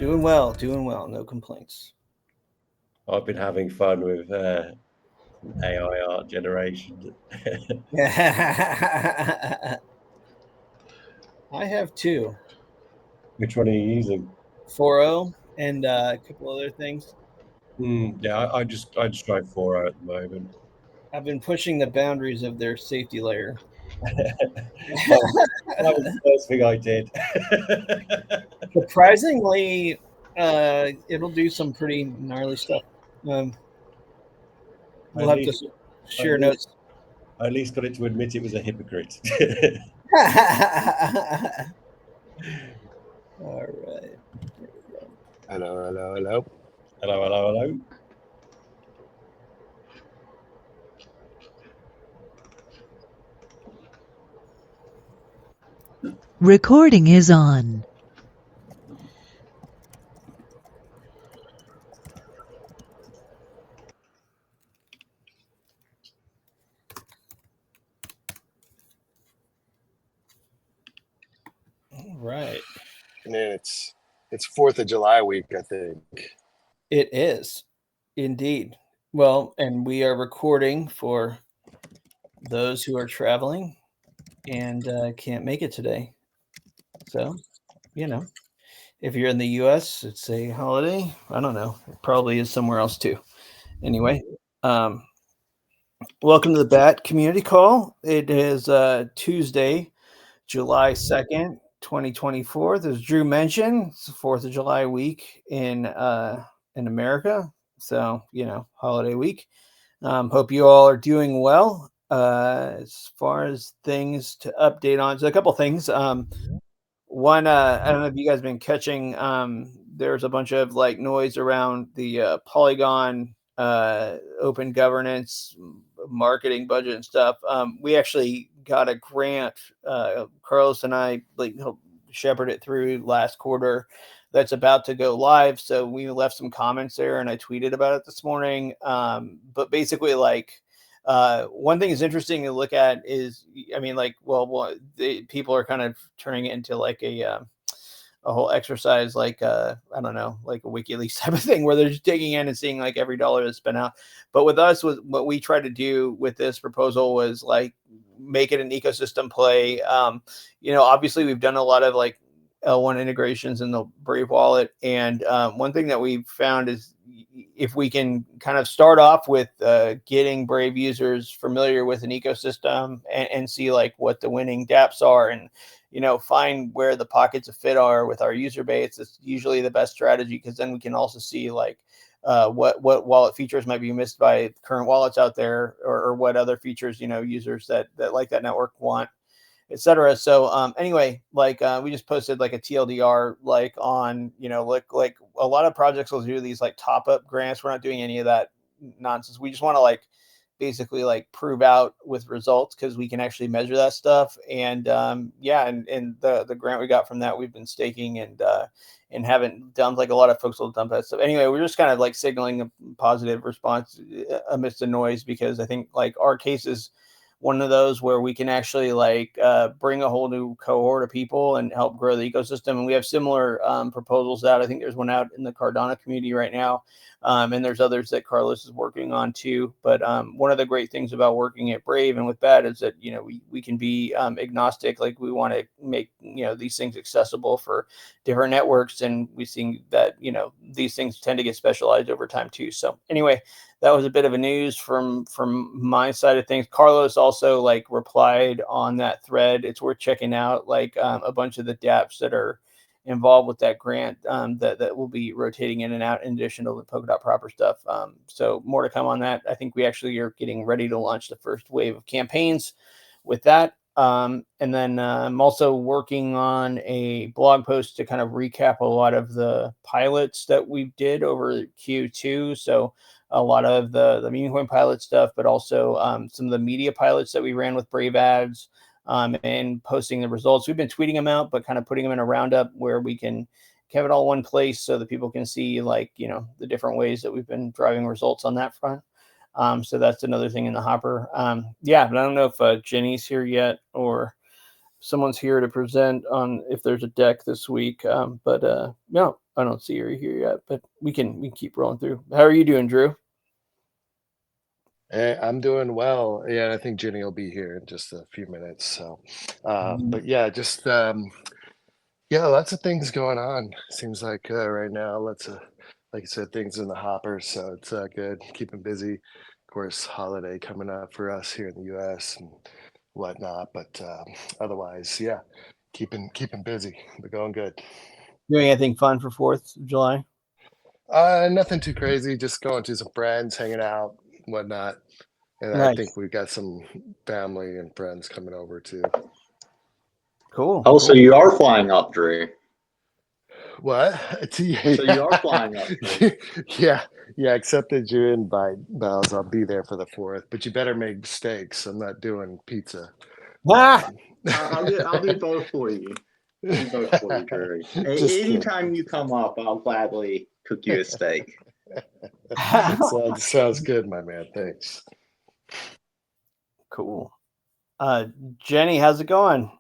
Doing well, doing well. No complaints. I've been having fun with AI art generation. I have two. Which one are you using? 4.0 and a couple other things. Yeah, I just try 4 at the moment. I've been pushing the boundaries of their safety layer. That was the first thing I did. Surprisingly, it'll do some pretty gnarly stuff. Um, we'll at have to least, at share least, notes. at least got it to admit it was a hypocrite. All right. Hello, hello, hello. Hello, hello, hello. Recording is on. All right. And then it's 4th of July week, I think. It is indeed. Well, and we are recording for those who are traveling and can't make it today. So, if you're in the US, it's a holiday. I don't know. It probably is somewhere else too. Anyway, um, welcome to the BAT community call. It is Tuesday, July 2nd, 2024. As Drew mentioned, it's the 4th of July week in America. So, holiday week. Hope you all are doing well. As far as things to update on, so a couple things. One, I don't know if you guys have been catching. There's a bunch of like noise around the Polygon open governance marketing budget and stuff. We actually got a grant. Carlos and I helped shepherd it through last quarter. That's about to go live. So we left some comments there, and I tweeted about it this morning. But basically, one thing is interesting to look at is, I mean, people are kind of turning it into like a whole exercise, I don't know, like a WikiLeaks type of thing, where they're just digging in and seeing like every dollar that's spent out. But with us, what we tried to do with this proposal was like make it an ecosystem play. Obviously we've done a lot of like L1 integrations in the Brave wallet, and one thing that we found is if we can kind of start off with getting Brave users familiar with an ecosystem and see like what the winning dApps are, and find where the pockets of fit are with our user base, it's usually the best strategy, because then we can also see like what wallet features might be missed by current wallets out there, or what other features users that like that network want, etc. So anyway, we just posted like a TLDR on like a lot of projects will do these like top up grants. We're not doing any of that nonsense. We just want to basically prove out with results, because we can actually measure that stuff. And and the grant we got from that, we've been staking and haven't dumped, like a lot of folks will dump that stuff. Anyway, we're just kind of signaling a positive response amidst the noise, because I think our case is one of those where we can actually bring a whole new cohort of people and help grow the ecosystem. And we have similar proposals out. I think there's one out in the Cardano community right now. And there's others that Carlos is working on too. But one of the great things about working at Brave and with BAT is that, we can be agnostic. Like, we want to make, these things accessible for different networks. And we see that, these things tend to get specialized over time too. So anyway, that was a bit of a news from my side of things. Carlos also replied on that thread. It's worth checking out, a bunch of the dApps that are involved with that grant that will be rotating in and out, in addition to the Polkadot proper stuff. So more to come on that. I think we actually are getting ready to launch the first wave of campaigns with that. And then I'm also working on a blog post to kind of recap a lot of the pilots that we did over Q2. So a lot of the meme coin pilot stuff, but also some of the media pilots that we ran with Brave Ads, and posting the results. We've been tweeting them out, but kind of putting them in a roundup where we can have it all one place so that people can see the different ways that we've been driving results on that front. So that's another thing in the hopper. But I don't know if Jenny's here yet, or someone's here to present on if there's a deck this week. But no, I don't see her here yet. But we can keep rolling through. How are you doing, Drew? I'm doing well. Yeah, I think Jenny will be here in just a few minutes. So, but yeah, just yeah, lots of things going on. Seems like right now, lots of, like I said, things in the hopper. So it's good, keeping busy. Of course, holiday coming up for us here in the U.S. and whatnot. But otherwise, yeah, keeping busy. But going good. Doing anything fun for 4th of July? Nothing too crazy. Just going to some friends, hanging out, whatnot. And I Nice. think we got some family and friends coming over too. Cool. Oh, so you are flying up, Drew. What? So you are flying up, Drew. Yeah, accepted your invite, Bells. I'll be there for the 4th, but you better make steaks. I'm not doing pizza. Ah! I'll do both for you. I'll do both for you, Drew. Anytime you come up, I'll gladly cook you a steak. Sounds good, my man. Thanks. Cool. Jenny, how's it going?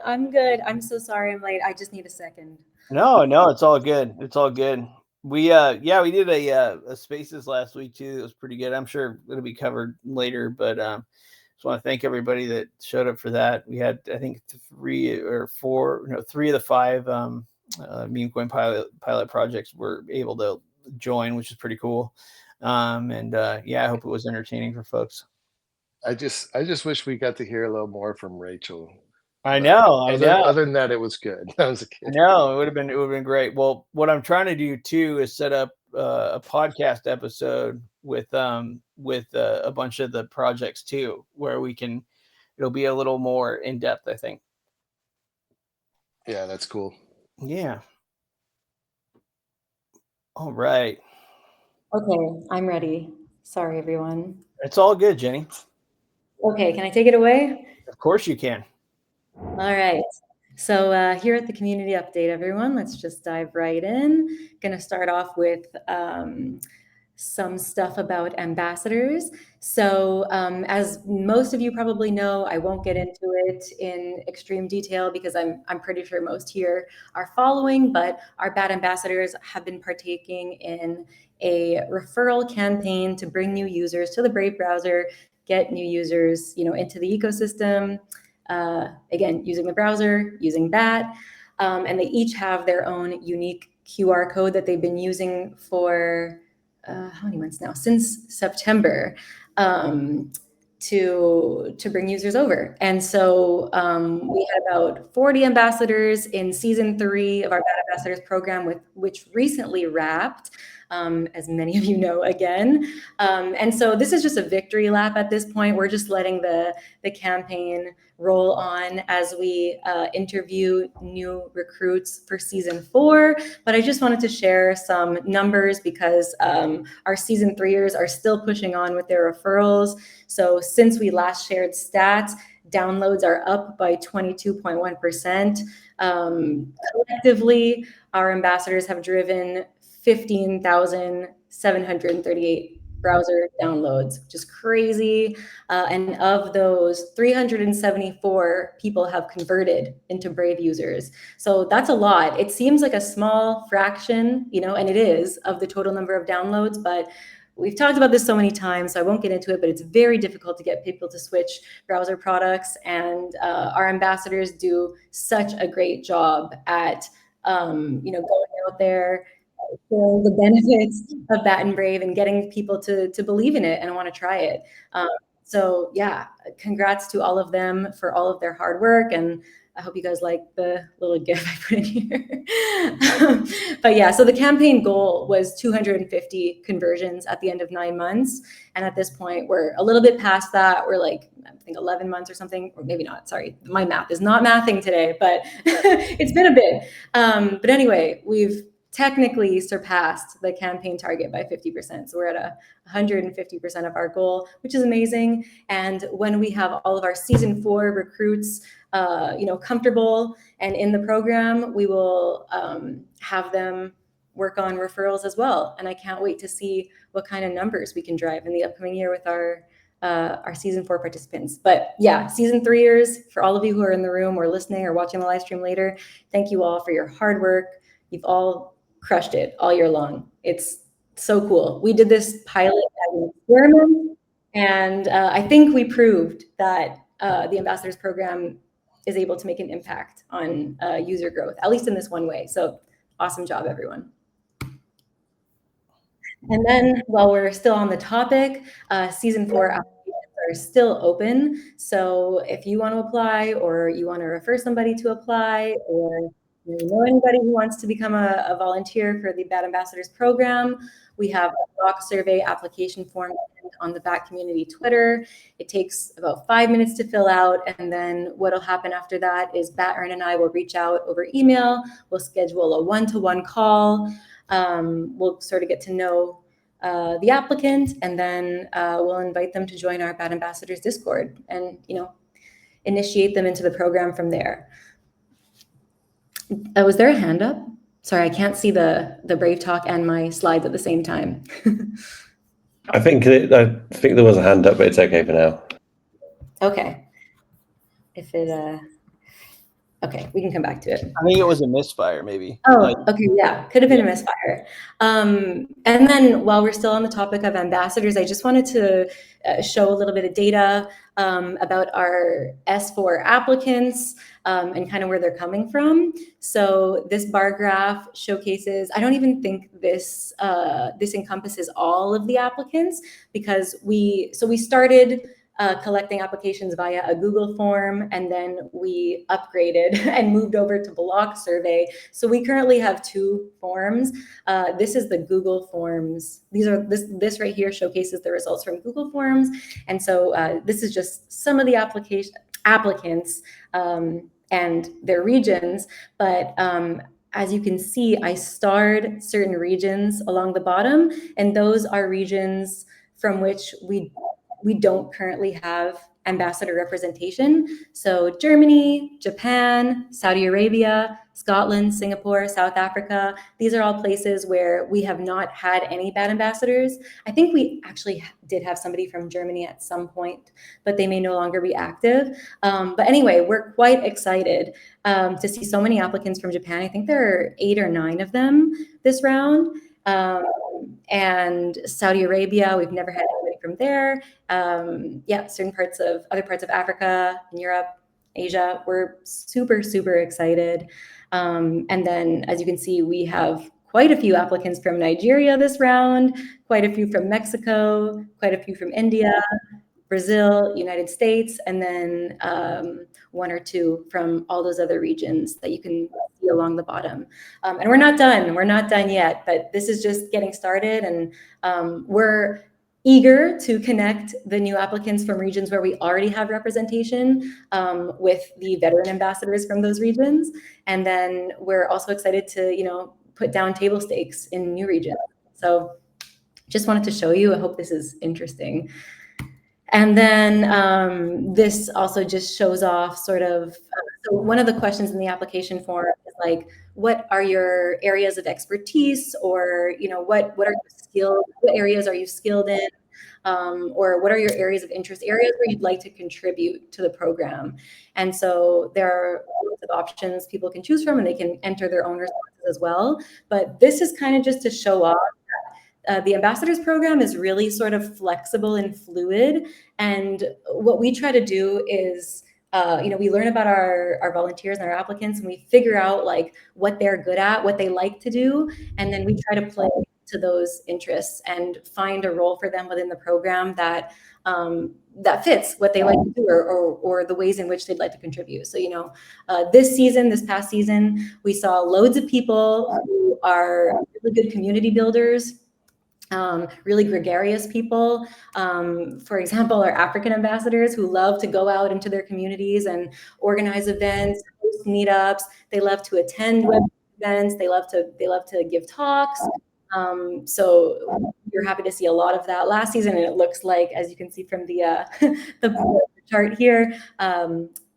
I'm good. I'm so sorry I'm late. I just need a second. No, it's all good. It's all good. We we did a Spaces last week too. It was pretty good. I'm sure it'll be covered later, but just want to thank everybody that showed up for that. We had, I think, 3 of the 5 meme coin pilot projects were able to join, which is pretty cool. I hope it was entertaining for folks. I just wish we got to hear a little more from Rachel. I know. Other than that, it was good. That was a kid. No, it would have been great. Well, what I'm trying to do too is set up a podcast episode with a bunch of the projects too, where it'll be a little more in depth, I think. Yeah, that's cool. Yeah. All right. Okay, I'm ready. Sorry, everyone. It's all good, Jenny. Okay, can I take it away? Of course you can. All right. So here at the community update, everyone, let's just dive right in. Going to start off with some stuff about ambassadors. So as most of you probably know, I won't get into it in extreme detail because I'm pretty sure most here are following, but our BAT ambassadors have been partaking in a referral campaign to bring new users to the Brave browser, get new users, into the ecosystem. Again, using the browser, using BAT, and they each have their own unique QR code that they've been using for how many months now? Since September, to bring users over. And so we had about 40 ambassadors in season 3 of our BAT Ambassadors program, which recently wrapped, as many of you know, again. And so this is just a victory lap at this point. We're just letting the campaign roll on as we interview new recruits for season 4. But I just wanted to share some numbers because our season 3ers are still pushing on with their referrals. So since we last shared stats, downloads are up by 22.1%. Collectively, our ambassadors have driven 15,738 browser downloads, which is crazy. And of those, 374 people have converted into Brave users. So that's a lot. It seems like a small fraction, and it is, of the total number of downloads, but we've talked about this so many times, so I won't get into it, but it's very difficult to get people to switch browser products. And our ambassadors do such a great job at, going out there, showing the benefits of BAT and Brave and getting people to believe in it and want to try it. So yeah, congrats to all of them for all of their hard work. And I hope you guys like the little GIF I put in here. But yeah, so the campaign goal was 250 conversions at the end of 9 months. And at this point, we're a little bit past that. We're like, I think 11 months or something, or maybe not. Sorry, my math is not mathing today, but it's been a bit. But anyway, we've technically surpassed the campaign target by 50%. So we're at 150% of our goal, which is amazing. And when we have all of our season 4 recruits, comfortable and in the program, we will have them work on referrals as well. And I can't wait to see what kind of numbers we can drive in the upcoming year with our our season 4 participants. But yeah, season 3ers, for all of you who are in the room or listening or watching the live stream later, thank you all for your hard work. You've all crushed it all year long. It's so cool. We did this pilot as an experiment, and I think we proved that the Ambassadors Program is able to make an impact on user growth, at least in this one way. So awesome job, everyone. And then while we're still on the topic, season 4 applications are still open. So if you want to apply, or you want to refer somebody to apply, or you know anybody who wants to become a volunteer for the Bad Ambassadors Program, we have a mock survey application form on the BAT community Twitter. It takes about 5 minutes to fill out, and then what'll happen after that is BAT Earn and I will reach out over email. We'll schedule a one-to-one call. We'll sort of get to know the applicant, and then we'll invite them to join our Bad Ambassadors Discord, and initiate them into the program from there. Was there a hand up? Sorry, I can't see the Brave Talk and my slides at the same time. I think there was a hand up, but it's okay for now. Okay. Okay, we can come back to it. I think it was a misfire, maybe. Oh, okay, yeah, could have been a misfire. And then while we're still on the topic of ambassadors, I just wanted to show a little bit of data about our S4 applicants and kind of where they're coming from. So this bar graph showcases, I don't even think this encompasses all of the applicants, because we started collecting applications via a Google form, and then we upgraded and moved over to Block Survey. So we currently have 2 forms. This is the Google Forms. This right here showcases the results from Google Forms. And so this is just some of the applicants and their regions. But as you can see, I starred certain regions along the bottom, and those are regions from which we don't currently have ambassador representation. So Germany, Japan, Saudi Arabia, Scotland, Singapore, South Africa, these are all places where we have not had any Bad Ambassadors. I think we actually did have somebody from Germany at some point, but they may no longer be active. But anyway, we're quite excited to see so many applicants from Japan. I think there are 8 or 9 of them this round. And Saudi Arabia, we've never had anybody from there. Other parts of Africa and Europe, Asia, we're super, super excited. And then, as you can see, we have quite a few applicants from Nigeria this round, quite a few from Mexico, quite a few from India, Brazil, United States, and then 1 or 2 from all those other regions that you can see along the bottom. And we're not done yet, but this is just getting started, and we're eager to connect the new applicants from regions where we already have representation with the veteran ambassadors from those regions. And then we're also excited to, put down table stakes in new regions. So just wanted to show you. I hope this is interesting. And then this also just shows off sort of, so one of the questions in the application form is like, what are your areas of expertise, or, what are your skills, what areas are you skilled in, or what are your areas of interest, areas where you'd like to contribute to the program. And so there are lots of options people can choose from, and they can enter their own responses as well. But this is kind of just to show off the Ambassadors Program is really sort of flexible and fluid. And what we try to do is, we learn about our volunteers and our applicants, and we figure out like what they're good at, what they like to do. And then we try to play to those interests and find a role for them within the program that fits what they like to do, or the ways in which they'd like to contribute. So, this past season, we saw loads of people who are really good community builders, really gregarious people. For example, our African ambassadors who love to go out into their communities and organize events, host meetups. They love to attend web events. They love to give talks. So you're happy to see a lot of that last season. And it looks like, as you can see from the chart here,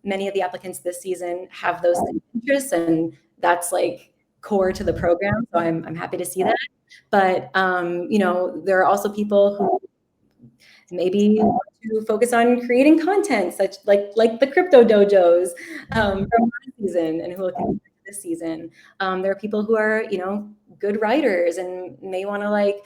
many of the applicants this season have those interests, and that's like core to the program. So I'm happy to see that. But, there are also people who maybe want to focus on creating content, such like the crypto dojos from last season and who will continue this season. There are people who are, good writers and may want to like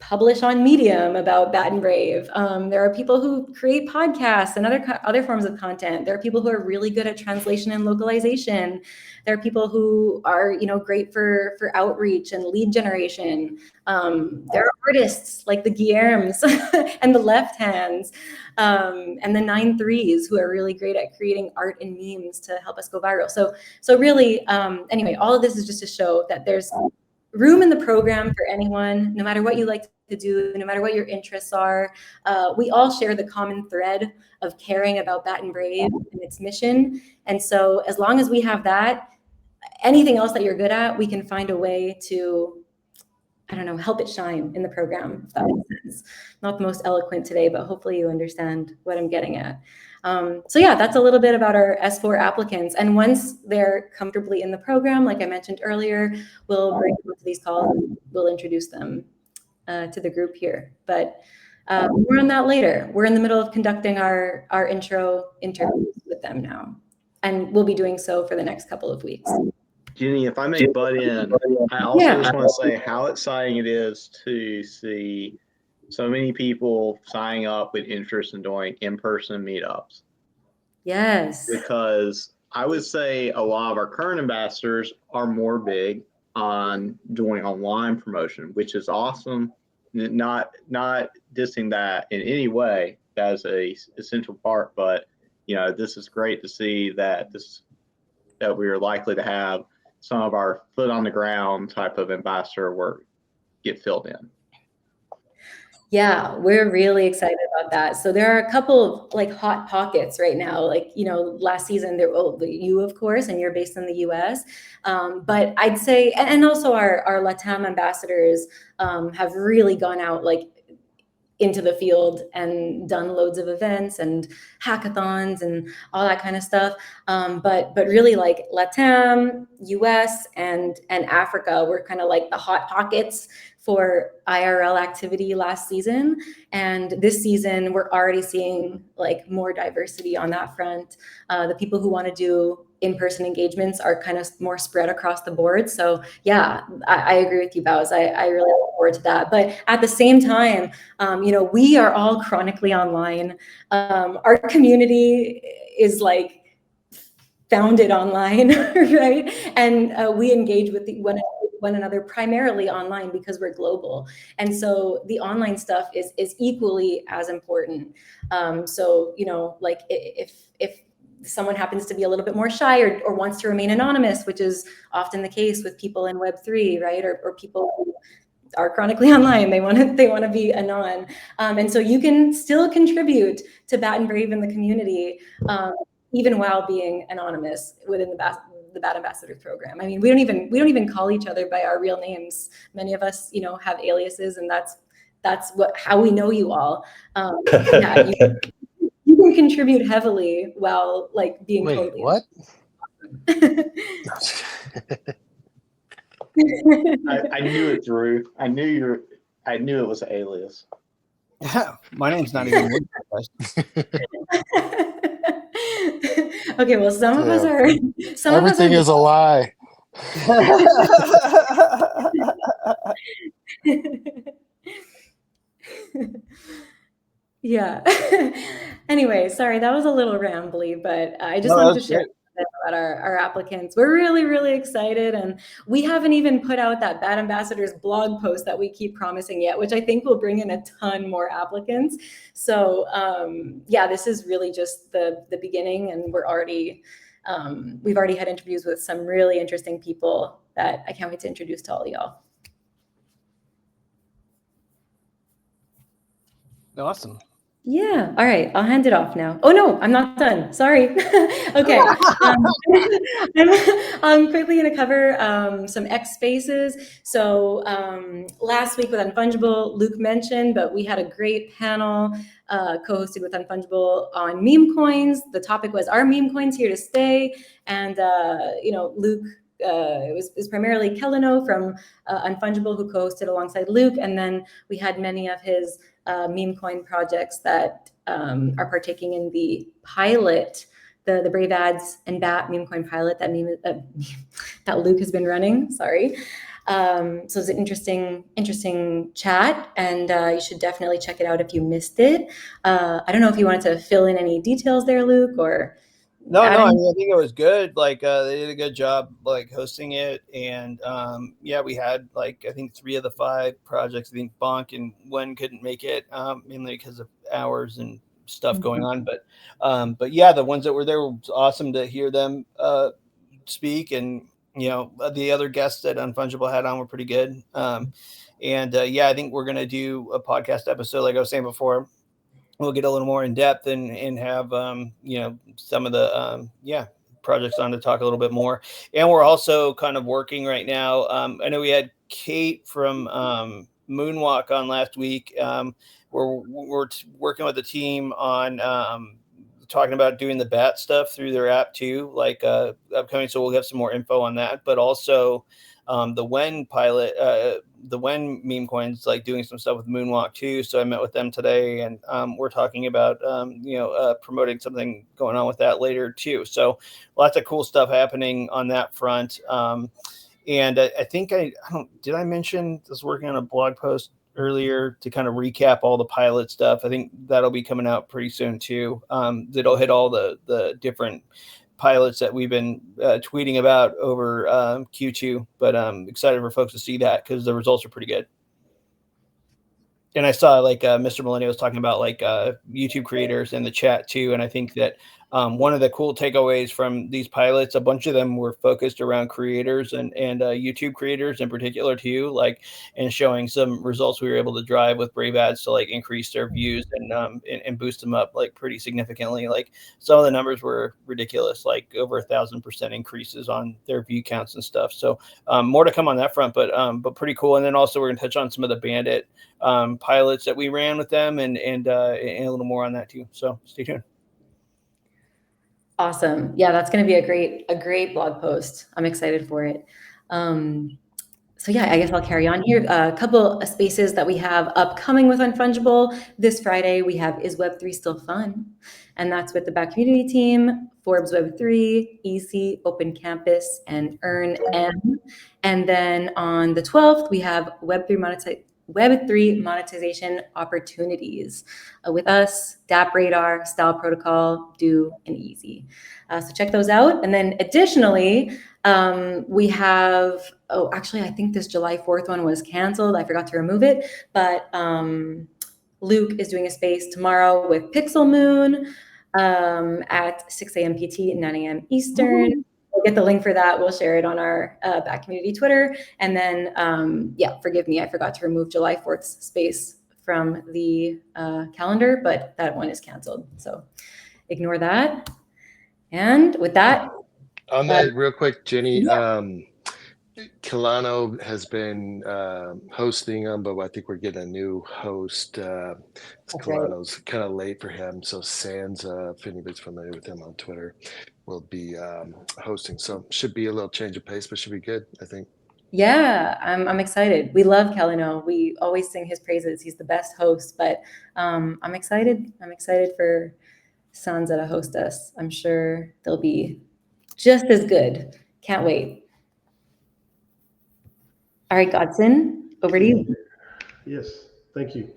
publish on Medium about Bat and Brave. There are people who create podcasts and other forms of content. There are people who are really good at translation and localization. There are people who are, great for outreach and lead generation. There are artists like the Guillerms and the Left Hands and the 9-3s who are really great at creating art and memes to help us go viral. So really, anyway, all of this is just to show that there's room in the program for anyone, no matter what you like to do, no matter what your interests are. We all share the common thread of caring about Bat and Brave and its mission. And so as long as we have that, anything else that you're good at, we can find a way to, help it shine in the program, if that makes sense. Not the most eloquent today, but hopefully you understand what I'm getting at. So yeah, that's a little bit about our S4 applicants. And once they're comfortably in the program, like I mentioned earlier, we'll bring them to these calls and we'll introduce them to the group here. But more on that later. We're in the middle of conducting our intro interviews with them now. And we'll be doing so for the next couple of weeks. Ginny, if I may butt in, I also just want to say how exciting it is to see so many people signing up with interest in doing in-person meetups. Yes. Because I would say a lot of our current ambassadors are more big on doing online promotion, which is awesome. Not dissing that in any way. That is a essential part, but this is great to see that we are likely to have some of our foot on the ground type of ambassador work get filled in. Yeah, we're really excited about that. So there are a couple of like hot pockets right now. Like, last season there, you of course, and you're based in the US. But I'd say, and also our LATAM ambassadors have really gone out like into the field and done loads of events and hackathons and all that kind of stuff. But really like LATAM, US, and Africa were kind of like the hot pockets for IRL activity last season. And this season, we're already seeing like more diversity on that front. The people who want to do in-person engagements are kind of more spread across the board. So yeah, I agree with you, Bows. I really look forward to that. But at the same time, we are all chronically online. Our community is like founded online, right? And we engage with one another primarily online because we're global. And so the online stuff is equally as important. So, like if someone happens to be a little bit more shy or wants to remain anonymous, which is often the case with people in Web3, right? Or people who are chronically online, they want to be anon. And so you can still contribute to Bat and Brave in the community, even while being anonymous within the Bat Ambassadors program. I mean, we don't even call each other by our real names. Many of us, have aliases, and that's how we know you all. Yeah, you can contribute heavily while like being totally. What? I knew it, Drew. I knew it was an alias. Yeah, my name's not even. Okay, well, some of us are. Everything is a lie. Yeah. Anyway, sorry, that was a little rambly, but I just wanted to share about our applicants. We're really, really excited, and we haven't even put out that Bat Ambassadors blog post that we keep promising yet, which I think will bring in a ton more applicants. So yeah, this is really just the beginning, and we've already had interviews with some really interesting people that I can't wait to introduce to all of y'all. Awesome. Yeah. All right. I'll hand it off now. Oh, no, I'm not done. Sorry. Okay. I'm quickly going to cover some X Spaces. So last week with Unfungible, Luke mentioned, but we had a great panel co-hosted with Unfungible on meme coins. The topic was, are meme coins here to stay? And, Luke it was primarily Keleno from Unfungible who co-hosted alongside Luke, and then we had many of his meme coin projects that are partaking in the pilot, the Brave Ads and Bat meme coin pilot that that Luke has been running. Sorry. So it's an interesting chat, and you should definitely check it out if you missed it. I don't know if you wanted to fill in any details there, Luke, or No, add I any- mean, I think it was good. Like they did a good job like hosting it, and yeah, we had like I think 3 of the 5 projects. I think Bonk and Wen couldn't make it mainly because of hours and stuff going on. But yeah, the ones that were there, was awesome to hear them speak, and the other guests that Unfungible had on were pretty good. And yeah, I think we're gonna do a podcast episode, like I was saying before. We'll get a little more in depth and have some of the projects on to talk a little bit more. And we're also kind of working right now. I know we had Kate from Moonwalk on last week. We're working with the team on talking about doing the bat stuff through their app too, like upcoming. So we'll have some more info on that, but also the Wen pilot, the Wen meme coins, like doing some stuff with Moonwalk too. So I met with them today, and we're talking about promoting something going on with that later too. So lots of cool stuff happening on that front. And I think did I mention I was working on a blog post earlier to kind of recap all the pilot stuff. I think that'll be coming out pretty soon too. That'll hit all the different pilots that we've been tweeting about over Q2, but I'm excited for folks to see that because the results are pretty good. And I saw like Mr. Millennial was talking about like YouTube creators in the chat too. And I think that one of the cool takeaways from these pilots, a bunch of them were focused around creators and YouTube creators in particular too, like, and showing some results we were able to drive with Brave Ads to like increase their views and boost them up like pretty significantly. Like some of the numbers were ridiculous, like over 1,000% increases on their view counts and stuff. So more to come on that front, but pretty cool. And then also we're gonna touch on some of the Bandit pilots that we ran with them and a little more on that too. So stay tuned. Awesome. Yeah, that's going to be a great blog post. I'm excited for it. So yeah, I guess I'll carry on here. A couple of spaces that we have upcoming with Unfungible. This Friday, we have Is Web3 Still Fun? And that's with the Bat community team, Forbes Web3, EC, Open Campus, and Earn M. And then on the 12th, we have Web3 monetization opportunities with us, Dapp Radar, Style Protocol, Do, and Easy. So check those out. And then additionally, we have, actually, I think this July 4th one was canceled. I forgot to remove it. But Luke is doing a space tomorrow with Pixel Moon at 6 a.m. PT, 9 a.m. Eastern. We'll get the link for that. We'll share it on our Bat community Twitter. And then, forgive me, I forgot to remove July 4th's space from the calendar, but that one is canceled. So ignore that. And with that. On that real quick, Jenny, yeah. Keleno has been hosting them, but I think we're getting a new host. Keleno's kind of late for him. So Sans, if anybody's familiar with him on Twitter, will be hosting. So should be a little change of pace, but should be good, I think. Yeah, I'm excited. We love Keleno. We always sing his praises. He's the best host, but I'm excited. I'm excited for Sansa to host us. I'm sure they'll be just as good. Can't wait. All right, Godson, over to you. Yes, thank you.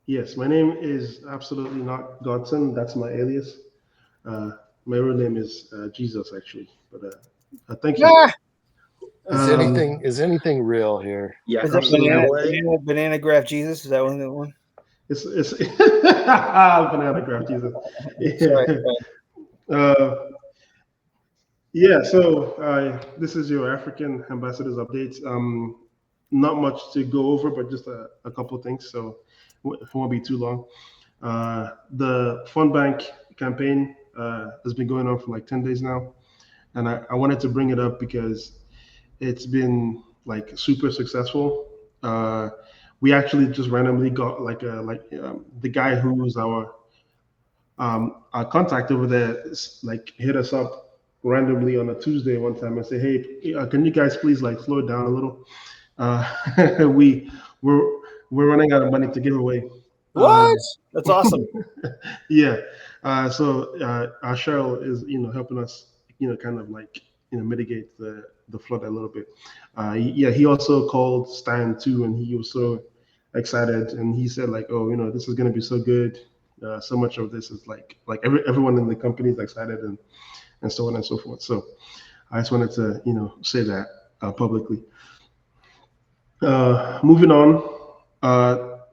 Yes, my name is absolutely not Godson. That's my alias. My real name is Jesus, actually. But thank you. Is anything real here? Yeah, Is that banana graph Jesus? Is that one of the one? It's banana graph Jesus. Yeah. So this is your African ambassadors updates. Not much to go over, but just a couple of things. So it won't be too long. The Fund Bank campaign has been going on for like 10 days now, and I wanted to bring it up because it's been like super successful. We actually just randomly got the guy who's our contact over there, like hit us up randomly on a Tuesday one time and say, "Hey, can you guys please like slow it down a little? We we're running out of money to give away." What? That's awesome. Yeah. So Cheryl is helping us kind of like mitigate the flood a little bit. Yeah, he also called Stan too, and he was so excited, and he said like, "Oh, this is gonna be so good. So much of this is like everyone in the company is excited, and so on and so forth." So I just wanted to say that publicly. Moving on.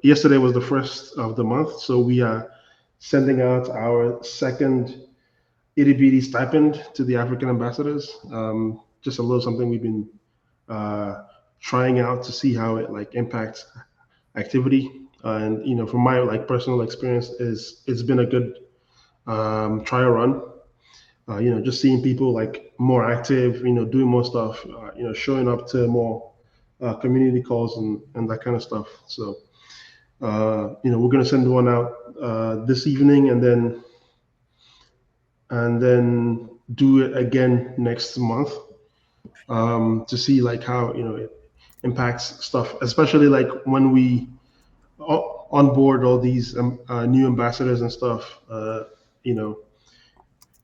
Yesterday was the first of the month, so we are sending out our second itty bitty stipend to the African ambassadors. Just a little something we've been trying out to see how it like impacts activity. And from my like personal experience, it's been a good trial run. Just seeing people like more active, doing more stuff, showing up to more community calls and that kind of stuff. So we're gonna send one out this evening, and then do it again next month to see like how it impacts stuff, especially like when we onboard all these new ambassadors and stuff.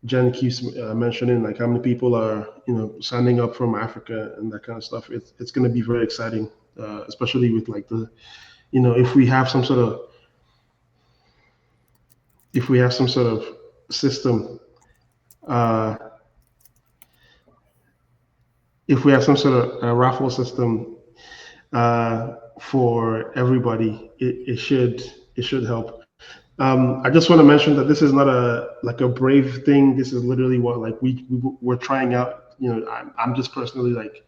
Jen keeps mentioning like how many people are signing up from Africa and that kind of stuff. It's going to be very exciting, especially with like the if we have some sort of system, if we have some sort of raffle system for everybody, it should help. I just want to mention that this is not a Brave thing. This is literally what like we're trying out. I'm just personally like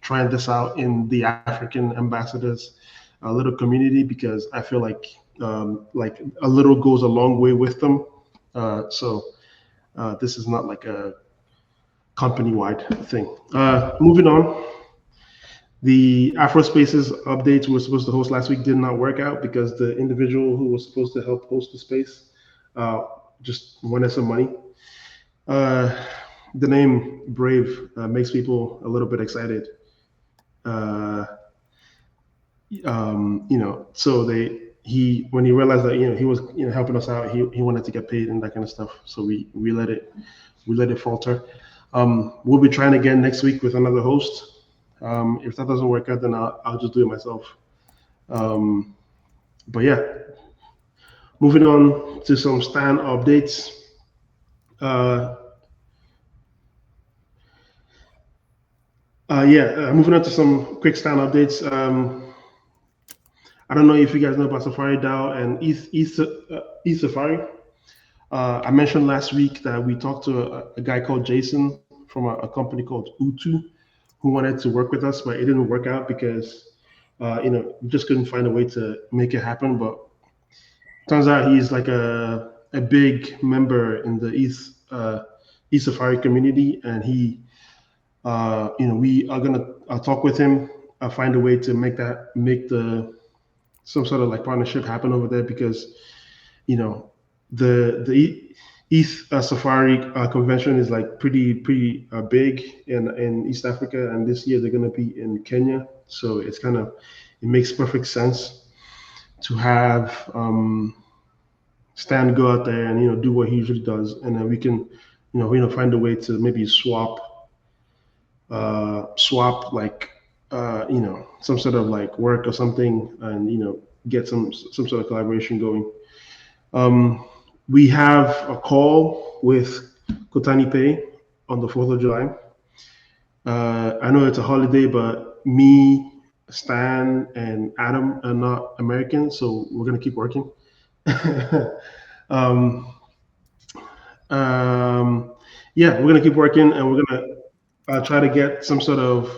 trying this out in the African ambassadors little community, because I feel like a little goes a long way with them. So this is not like a company-wide thing. Moving on. The Afrospaces updates we were supposed to host last week did not work out because the individual who was supposed to help host the space just wanted some money. The name Brave makes people a little bit excited. So when he realized that he was helping us out, he wanted to get paid and that kind of stuff. So we let it falter. We'll be trying again next week with another host. If that doesn't work out, then I'll just do it myself. But yeah, moving on to some Stan updates. Moving on to some quick Stan updates. I don't know if you guys know about Safari DAO and ETH Safari. I mentioned last week that we talked to a guy called Jason from a company called Utu, who wanted to work with us, but it didn't work out because we just couldn't find a way to make it happen. But turns out he's like a big member in the ETH Safari community, and he we are gonna talk with him, find a way to make some sort of like partnership happen over there, because the ETH Safari convention is like pretty big in East Africa, and this year they're going to be in Kenya. So it makes perfect sense to have Stan go out there and do what he usually does, and then we can find a way to maybe swap like some sort of like work or something, and get some sort of collaboration going. We have a call with Kotani Pay on the 4th of July. I know it's a holiday, but me, Stan, and Adam are not American, so we're gonna keep working. We're gonna keep working, and we're gonna try to get some sort of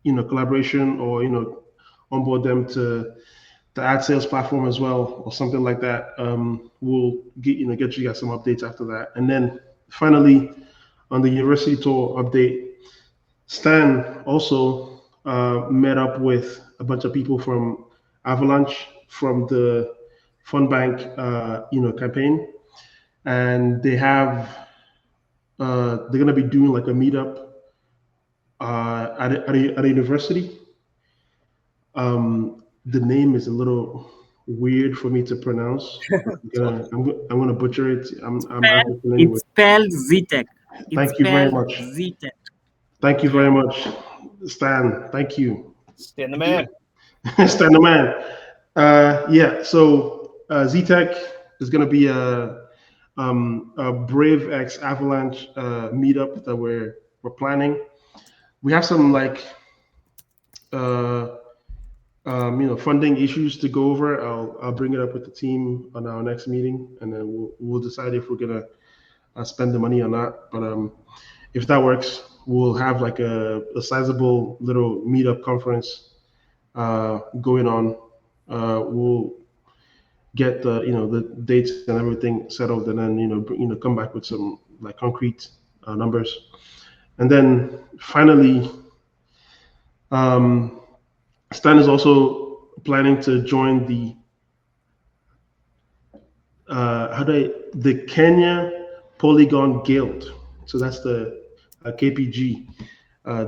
collaboration, or onboard them to the ad sales platform as well, or something like that. We'll get you guys some updates after that. And then finally, on the university tour update, Stan also met up with a bunch of people from Avalanche from the Fund Bank campaign, and they have they're going to be doing like a meetup at a university. The name is a little weird for me to pronounce. I'm gonna butcher it. I'm African anyway. It's spelled ZTech. Thank you very much. ZTech. Thank you very much, Stan. Thank you. Stan the man. Stan the man. Yeah. So ZTech is gonna be a Brave X Avalanche meetup that we're planning. We have some like funding issues to go over. I'll bring it up with the team on our next meeting, and then we'll decide if we're gonna spend the money or not. But if that works, we'll have like a sizable little meetup conference going on. We'll get the dates and everything settled, and then come back with some like concrete numbers, and then finally. Stan is also planning to join the Kenya Polygon Guild. So that's the KPG.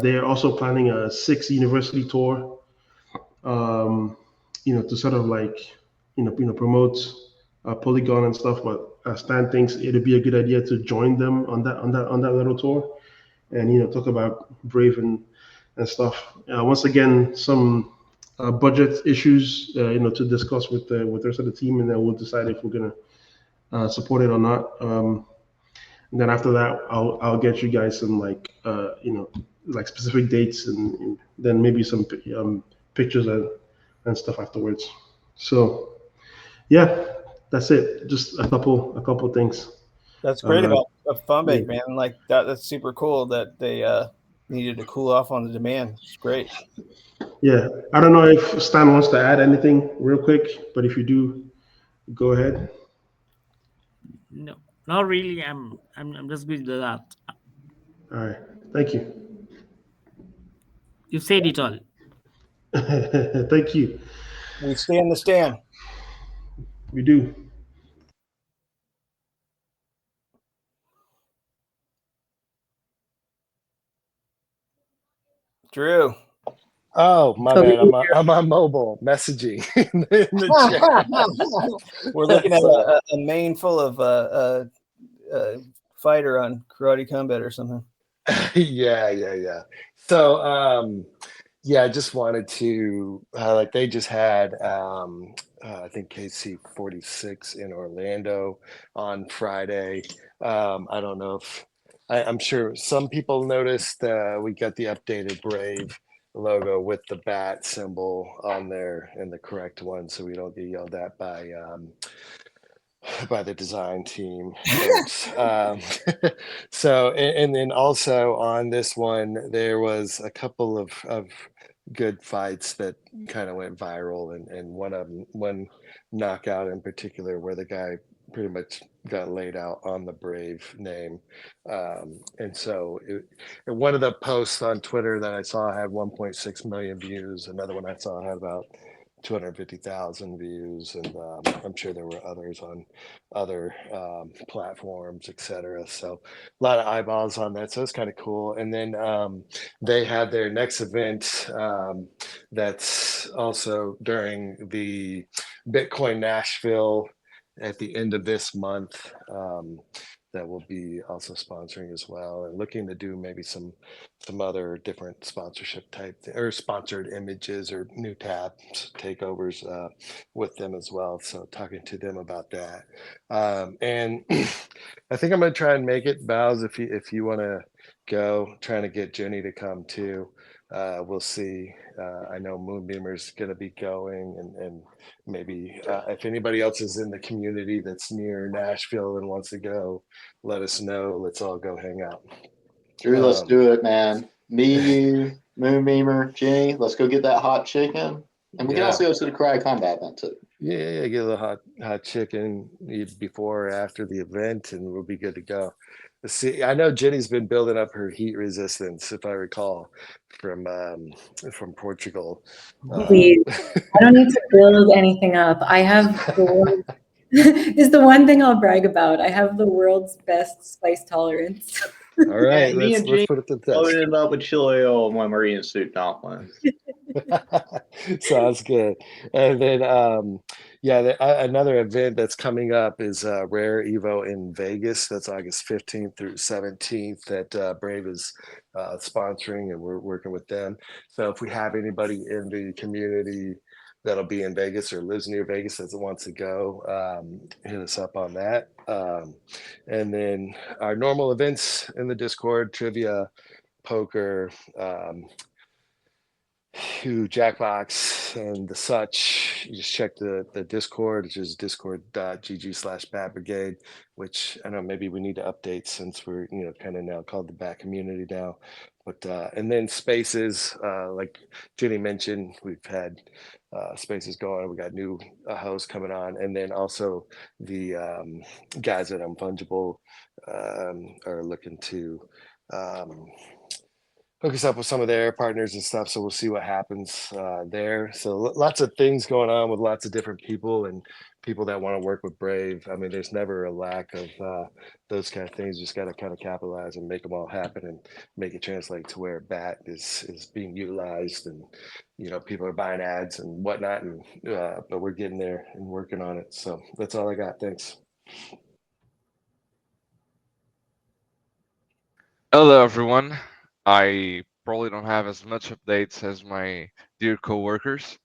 They're also planning a 6 university tour. To sort of like promote Polygon and stuff. But Stan thinks it'd be a good idea to join them on that little tour, and talk about Brave and stuff. Once again, some budget issues, to discuss with the rest of the team, and then we'll decide if we're gonna support it or not. And then after that, I'll get you guys some like specific dates, and then maybe some pictures and stuff afterwards. So yeah, that's it. Just a couple things. That's great about FunBake, man. Like that's super cool that they needed to cool off on the demand. It's great. Yeah, I don't know if Stan wants to add anything real quick, but if you do, go ahead. No, not really. I'm just good with that. All right, thank you. You said it all. Thank you. We stand the stand. We do. Drew. Oh, my bad. I'm on mobile messaging in the chat. We're looking at a main full of fighter on Karate Combat or something. Yeah. So, I just wanted to highlight, they just had, I think KC 46 in Orlando on Friday. I don't know if, I'm sure some people noticed we got the updated Brave logo with the bat symbol on there and the correct one, so we don't get yelled at by the design team. So, and then also on this one, there was a couple of good fights that kind of went viral, and one knockout in particular where the guy pretty much got laid out on the Brave name. And so one of the posts on Twitter that I saw had 1.6 million views. Another one I saw had about 250,000 views. And I'm sure there were others on other platforms, etc. So a lot of eyeballs on that. So it's kind of cool. And then they had their next event that's also during the Bitcoin Nashville at the end of this month, that will be also sponsoring as well, and looking to do maybe some other different sponsorship type or sponsored images or new tabs takeovers with them as well. So talking to them about that, and I think I'm gonna try and make it. Bows, if you want to go, trying to get Jenny to come too. We'll see. I know Moonbeamer's going to be going, and maybe if anybody else is in the community that's near Nashville and wants to go, let us know. Let's all go hang out. Drew, let's do it, man. Me, you, Moonbeamer, Jenny, let's go get that hot chicken. And we can also go to the Karate Combat event too. Yeah, get a little hot chicken before or after the event, and we'll be good to go. See, I know Jenny's been building up her heat resistance, if I recall, from Portugal. Please, I don't need to build anything up. I have this is the one thing I'll brag about. I have the world's best spice tolerance. All right, me let's and Gene put it to the test. loaded up with chili oil when we're eating soup dumplings. Sounds good. And then, another event that's coming up is Rare Evo in Vegas. That's August 15th through 17th that Brave is sponsoring, and we're working with them. So if we have anybody in the community that'll be in Vegas or lives near Vegas that wants to go, hit us up on that. And then our normal events in the Discord, trivia, poker, Jackbox and the such. You just check the Discord, which is discord.gg/Bat Brigade, which I know maybe we need to update since we're kind of now called the Bat Community now. But and then spaces, like Jenny mentioned, we've had spaces going. We got new hosts coming on, and then also the guys at Unfungible are looking to hook us up with some of their partners and stuff. So we'll see what happens there. So lots of things going on with lots of different people and people that want to work with Brave. I mean, there's never a lack of those kind of things. You just got to kind of capitalize and make them all happen and make it translate to where BAT is being utilized, and people are buying ads and whatnot. And but we're getting there and working on it. So that's all I got. Thanks. Hello, everyone. I probably don't have as much updates as my dear co-workers,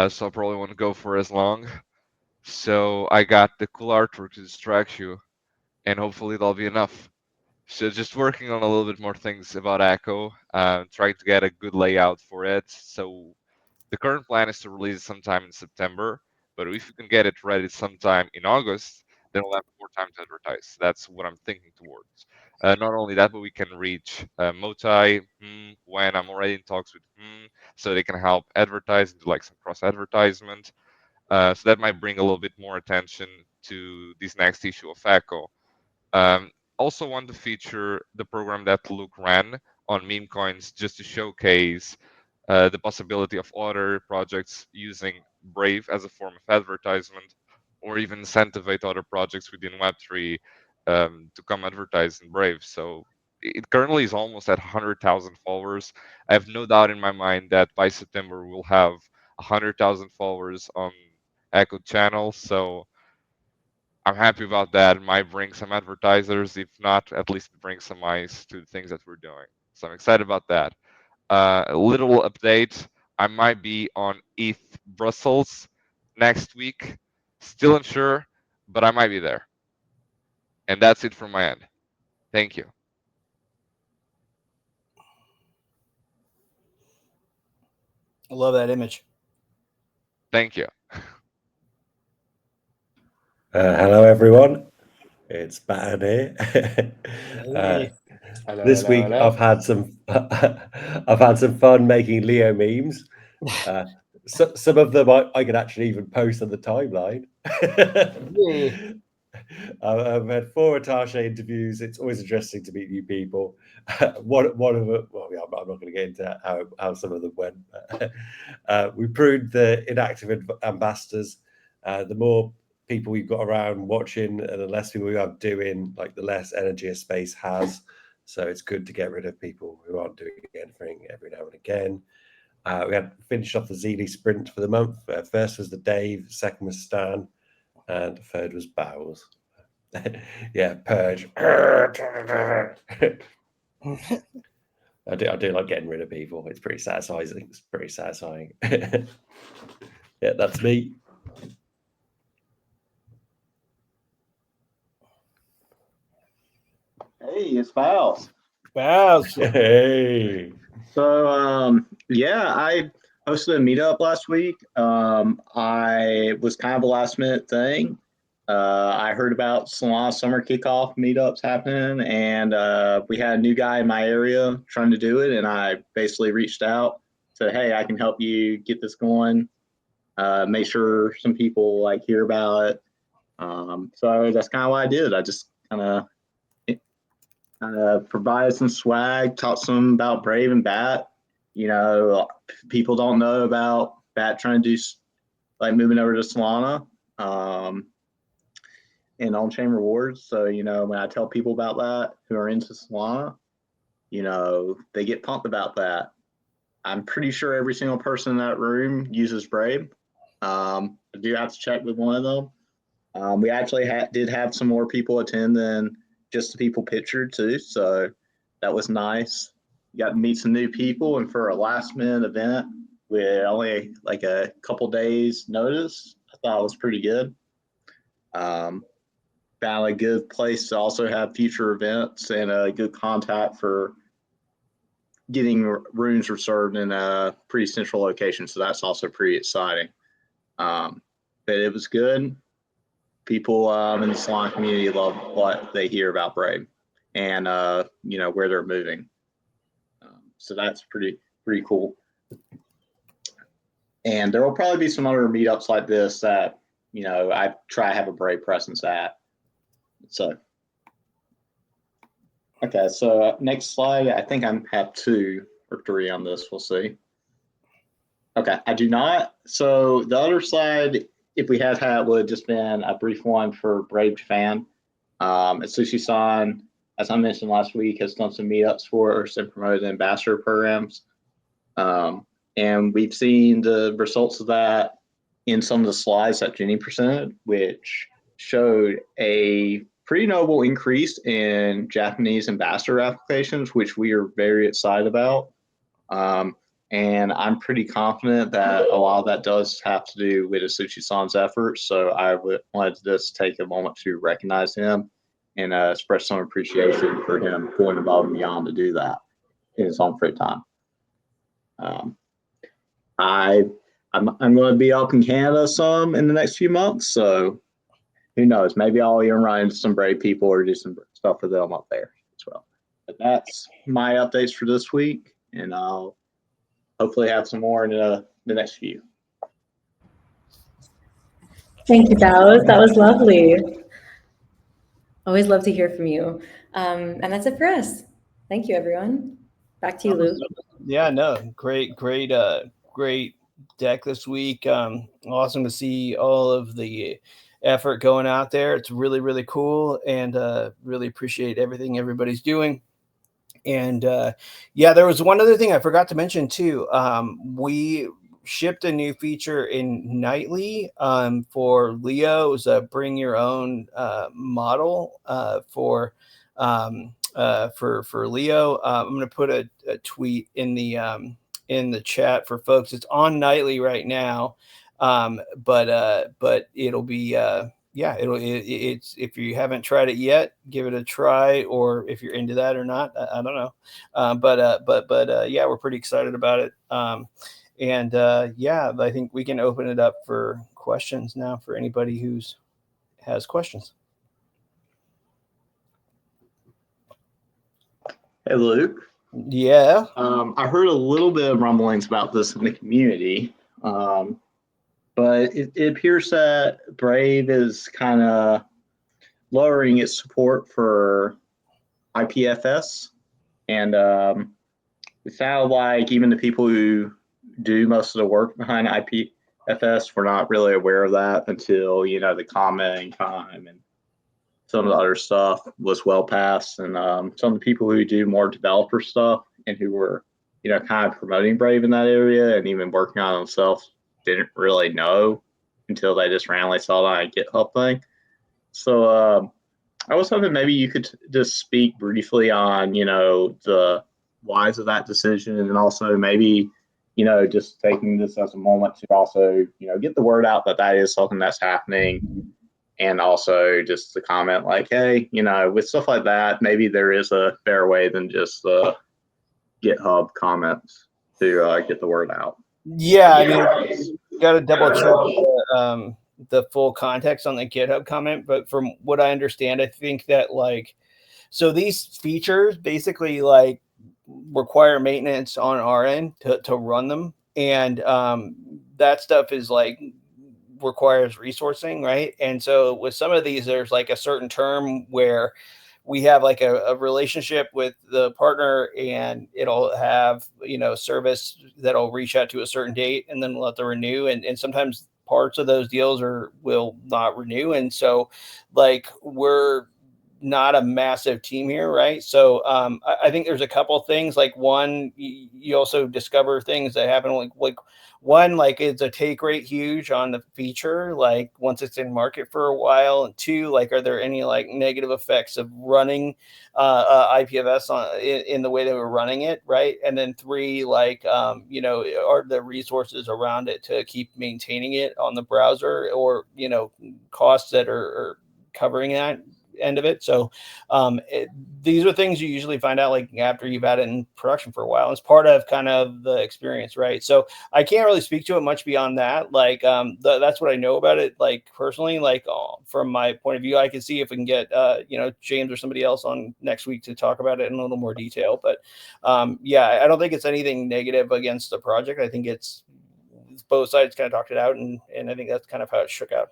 so I probably won't go for as long. So I got the cool artwork to distract you, and hopefully that'll be enough. So just working on a little bit more things about Echo, trying to get a good layout for it. So the current plan is to release it sometime in September, but if you can get it ready sometime in August, then we'll have more time to advertise. That's what I'm thinking towards. Not only that, but we can reach Motai when I'm already in talks with so they can help advertise, do like some cross advertisement. So that might bring a little bit more attention to this next issue of Echo. Also want to feature the program that Luke ran on meme coins just to showcase the possibility of other projects using Brave as a form of advertisement, or even incentivize other projects within Web3 to come advertise in Brave. So it currently is almost at 100,000 followers. I have no doubt in my mind that by September we'll have 100,000 followers on Echo channel. So I'm happy about that. It might bring some advertisers, if not, at least bring some eyes to the things that we're doing. So I'm excited about that. A little update. I might be on ETH Brussels next week. Still unsure, but I might be there. And that's it from my end. Thank you. I love that image. Thank you. Hello, everyone. It's Batman here. Hey. This week I've had some fun making Leo memes. So, some of them I could actually even post on the timeline. I've had 4 Attaché interviews. It's always interesting to meet new people. One of them, well, yeah, I'm not going to get into how some of them went. We pruned the inactive ambassadors. The more people we've got around watching and the less people we have doing, like the less energy a space has. So it's good to get rid of people who aren't doing anything every now and again. We had finished off the Zeely sprint for the month. First was the Dave, second was Stan, and the third was Bowles. Yeah, Purge. I do like getting rid of people. It's pretty satisfying. Yeah, that's me. Hey, it's Bowles. Bowles. Hey. So, yeah, I hosted a meetup last week. I was kind of a last minute thing. I heard about Solana summer kickoff meetups happening, and we had a new guy in my area trying to do it, and I basically reached out, said, "Hey, I can help you get this going. Make sure some people hear about it." So that's kind of what I did. I just kind of provided some swag, taught some about Brave and Bat. People don't know about Bat trying to do moving over to Solana. and on-chain rewards. So, you know, when I tell people about that who are into Solana, you know, they get pumped about that. I'm pretty sure every single person in that room uses Brave. I do have to check with one of them. We actually did have some more people attend than just the people pictured too. So that was nice. You got to meet some new people, and for a last minute event with only like a couple days notice, I thought it was pretty good. Found a good place to also have future events and a good contact for getting rooms reserved in a pretty central location. So that's also pretty exciting. But it was good. People in the Solana community love what they hear about Brave and, you know, where they're moving. So that's pretty cool. And there will probably be some other meetups like this that, you know, I try to have a Brave presence at. So, okay, so next slide. I think I have 2 or 3 on this. We'll see. Okay, I do not. So the other slide, if we had would have just been a brief one for Brave Japan. Atsushi-san, as I mentioned last week, has done some meetups for us and promoted ambassador programs. And we've seen the results of that in some of the slides that Jenny presented, which showed a pretty notable increase in Japanese ambassador applications, which we are very excited about. And I'm pretty confident that a lot of that does have to do with Atsushi-san's efforts. So I wanted to just take a moment to recognize him and express some appreciation for him going above and beyond to do that in his own free time. I'm going to be up in Canada some in the next few months, so who knows? Maybe I'll even run into some Brave people or do some stuff for them up there as well. But that's my updates for this week, and I'll hopefully have some more in the next few. Thank you, Baos. That was lovely. Always love to hear from you. And that's it for us. Thank you, everyone. Back to you, Luke. Yeah, no, great deck this week. Awesome to see all of the effort going out there. It's really cool, and really appreciate everything everybody's doing. And yeah, there was one other thing I forgot to mention too. We shipped a new feature in Nightly for Leo. It was a bring your own model for Leo. I'm going to put a tweet in the chat for folks. It's on Nightly right now, but it'll be yeah, it's if you haven't tried it yet, give it a try, or if you're into that or not, I don't know. But yeah, we're pretty excited about it. And yeah, I think we can open it up for questions now for anybody who's has questions. Hey, Luke. Yeah. I heard a little bit of rumblings about this in the community, but it appears that Brave is kind of lowering its support for IPFS, and it sounded like even the people who do most of the work behind IPFS were not really aware of that until, you know, the commenting time and some of the other stuff was well past. And some of the people who do more developer stuff and who were, you know, kind of promoting Brave in that area and even working on it themselves didn't really know until they just randomly saw that on a GitHub thing. So I was hoping maybe you could just speak briefly on, you know, the whys of that decision, and also maybe, you know, just taking this as a moment to also, you know, get the word out that that is something that's happening. And also just to comment like, hey, you know, with stuff like that, maybe there is a better way than just the GitHub comments to get the word out. Yeah, I mean, you got to double check the full context on the GitHub comment. But from what I understand, I think that like, so these features basically like require maintenance on our end to run them. And that stuff is like requires resourcing, right? And so with some of these, there's like a certain term where we have like a relationship with the partner, and it'll have, you know, service that'll reach out to a certain date and then we'll have to renew. And sometimes parts of those deals will not renew. And so like we're not a massive team here, right? So I think there's a couple of things. Like one, you also discover things that happen. Like one, like it's a take rate huge on the feature, like once it's in market for a while. And two, like are there any like negative effects of running IPFS in the way that we're running it, right? And then three, like you know, are the resources around it to keep maintaining it on the browser, or you know, costs that are covering that end of it. So these are things you usually find out like after you've had it in production for a while. It's part of kind of the experience, right? So I can't really speak to it much beyond that. Like that's what I know about it, like personally. Like from my point of view, I can see if we can get you know, James or somebody else on next week to talk about it in a little more detail. But yeah, I don't think it's anything negative against the project. I think it's both sides kind of talked it out, and I think that's kind of how it shook out.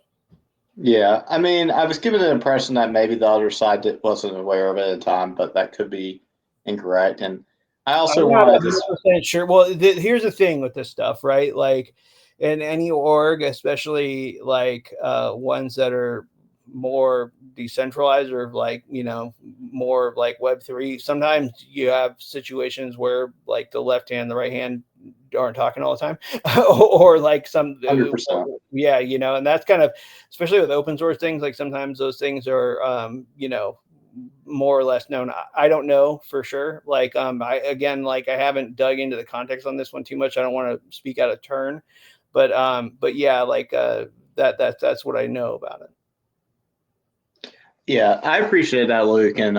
Yeah, I mean, I was given the impression that maybe the other side wasn't aware of it at the time, but that could be incorrect. And I also I'm not wanted to 100% sure. Well, here's the thing with this stuff, right? Like in any org, especially like ones that are more decentralized or like, you know, more like Web3, sometimes you have situations where like the left hand, the right hand aren't talking all the time or like some 100%. Yeah, you know, and that's kind of, especially with open source things, like sometimes those things are you know, more or less known. I don't know for sure. Like I haven't dug into the context on this one too much. I don't want to speak out of turn, but yeah, like that's what I know about it. Yeah, I appreciate that, Luke. And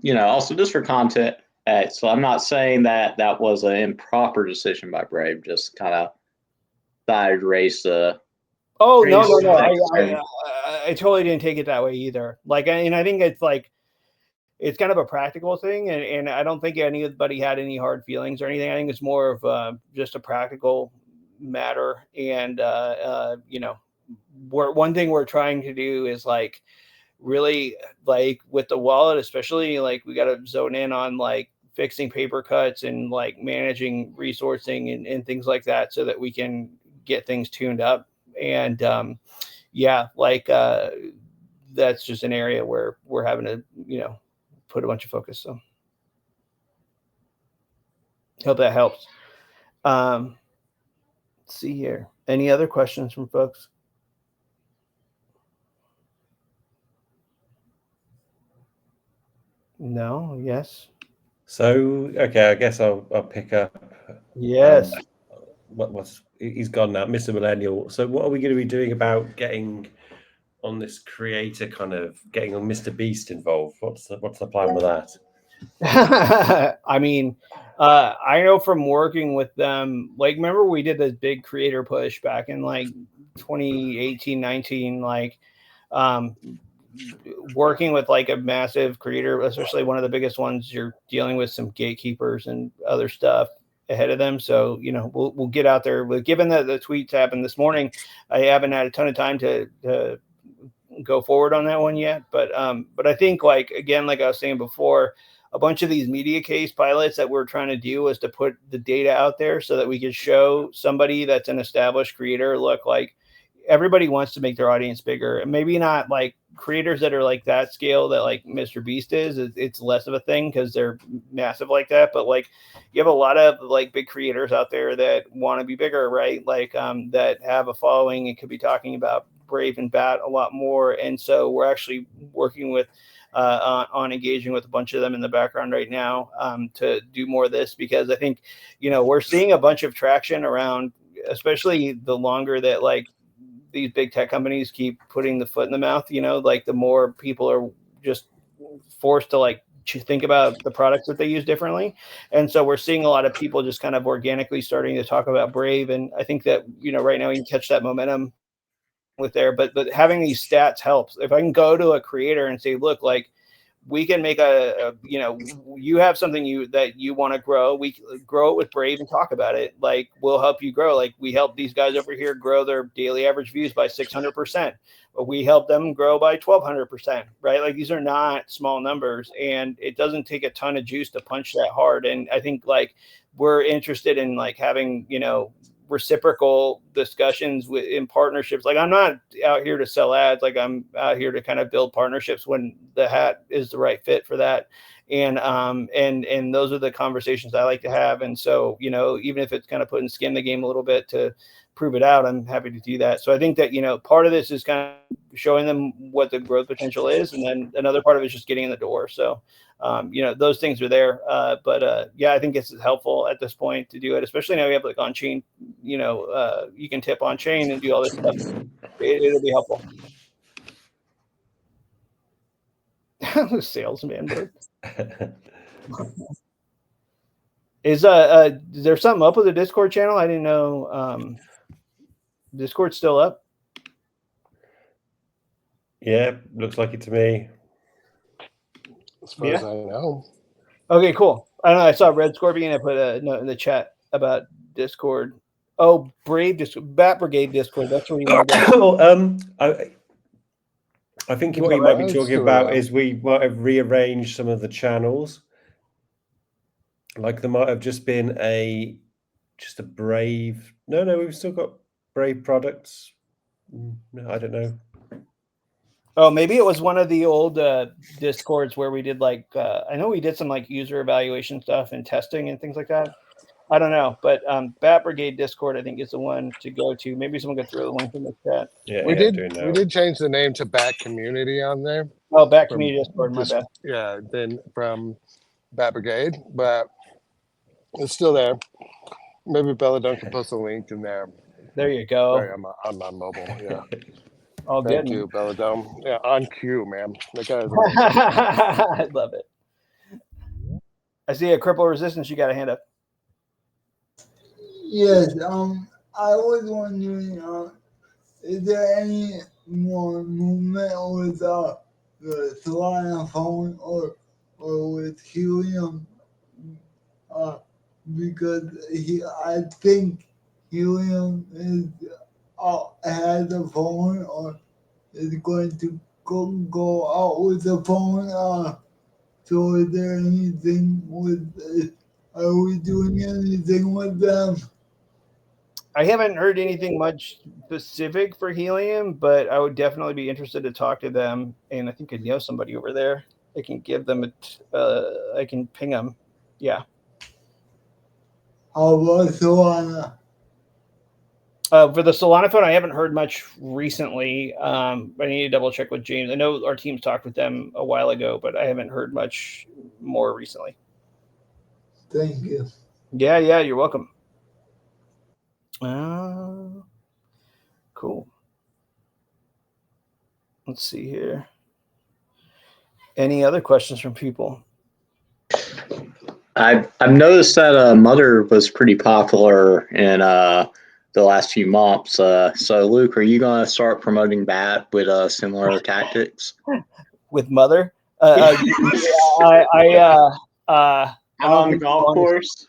you know, also just for content, so I'm not saying that that was an improper decision by Brave, just kind of thought I'd raise the. Oh, no. I totally didn't take it that way either. Like, and I think it's like, it's kind of a practical thing. And I don't think anybody had any hard feelings or anything. I think it's more of just a practical matter. And, you know, one thing we're trying to do is like, really like with the wallet, especially like we got to zone in on like fixing paper cuts and like managing resourcing and things like that so that we can get things tuned up. And yeah, like that's just an area where we're having to, you know, put a bunch of focus. So hope that helps. Let's see here. Any other questions from folks? No. Yes. So okay, I guess I'll pick up. Yes. He's gone now, Mr. Millennial. So what are we going to be doing about getting on this creator, kind of getting on Mr. Beast involved? What's the plan with that? I mean, I know from working with them, like, remember we did this big creator push back in like 2018, 19, like, working with like a massive creator, especially one of the biggest ones, you're dealing with some gatekeepers and other stuff ahead of them. So, you know, we'll get out there. But given that the tweets happened this morning, I haven't had a ton of time to go forward on that one yet. But I think, like, again, like I was saying before, a bunch of these media case pilots that we're trying to do is to put the data out there so that we could show somebody that's an established creator, look, like, everybody wants to make their audience bigger, and maybe not like creators that are like that scale that like Mr. Beast is. It's less of a thing because they're massive like that. But like, you have a lot of like big creators out there that want to be bigger, right? Like that have a following and could be talking about Brave and Bat a lot more. And so we're actually working with on engaging with a bunch of them in the background right now to do more of this, because I think, you know, we're seeing a bunch of traction around, especially the longer that like these big tech companies keep putting the foot in the mouth, you know, like the more people are just forced to like think about the products that they use differently. And so we're seeing a lot of people just kind of organically starting to talk about Brave. And I think that, you know, right now you can catch that momentum with there, but having these stats helps. If I can go to a creator and say, look, like, we can make a you know, you have something that you want to grow, we grow it with Brave and talk about it. Like, we'll help you grow. Like, we help these guys over here grow their daily average views by 600%, but we help them grow by 1200%, right? Like, these are not small numbers, and it doesn't take a ton of juice to punch that hard. And I think, like, we're interested in like having, you know, reciprocal discussions in partnerships. Like, I'm not out here to sell ads. Like, I'm out here to kind of build partnerships when the hat is the right fit for that. And those are the conversations I like to have. And so, you know, even if it's kind of putting skin in the game a little bit to prove it out, I'm happy to do that. So I think that, you know, part of this is kind of showing them what the growth potential is. And then another part of it is just getting in the door. So, you know, those things are there. But yeah, I think it's helpful at this point to do it, especially now we have like on chain, you know, you can tip on chain and do all this stuff. It'll be helpful. Salesman, but is there something up with the Discord channel? I didn't know. Discord's still up. Yeah, looks like it to me. As far as I know. Okay, cool. I don't know. I saw Red Scorpion. I put a note in the chat about Discord. Oh, Bat Brigade Discord. That's where you want to go. I think what you might be talking about is we might have rearranged some of the channels. Like there might have just been a Brave. No, we've still got Brave products. No, I don't know. Oh, maybe it was one of the old Discords where we did like I know we did some like user evaluation stuff and testing and things like that. I don't know, but Bat Brigade Discord I think is the one to go to. Maybe someone could throw the link in the chat. Yeah, we did change the name to Bat Community on there. Oh, Bat Community Discord, my bad. Yeah, then from Bat Brigade, but it's still there. Maybe Belladone can post a link in there. There you go. Sorry, I'm on mobile. Yeah. All Thank good. you, Belladome. Yeah, on cue, man. That guy is I love it. I see a Cripple Resistance. You got a hand up. Yes. I was wondering, is there any more movement with the Solana phone or with Helium? Because I think Helium is has a phone or is going to go out with the phone. So is there anything with it? Are we doing anything with them? I haven't heard anything much specific for Helium, but I would definitely be interested to talk to them. And I think I know somebody over there. I can give them I can ping them. Yeah. How about Solana? For the Solana phone, I haven't heard much recently. I need to double check with James. I know our team's talked with them a while ago, but I haven't heard much more recently. Thank you. Yeah, you're welcome. Cool. Let's see here. Any other questions from people? I've noticed that Mother was pretty popular in the last few months. So Luke, are you going to start promoting Bat with similar tactics? With Mother? On the golf course?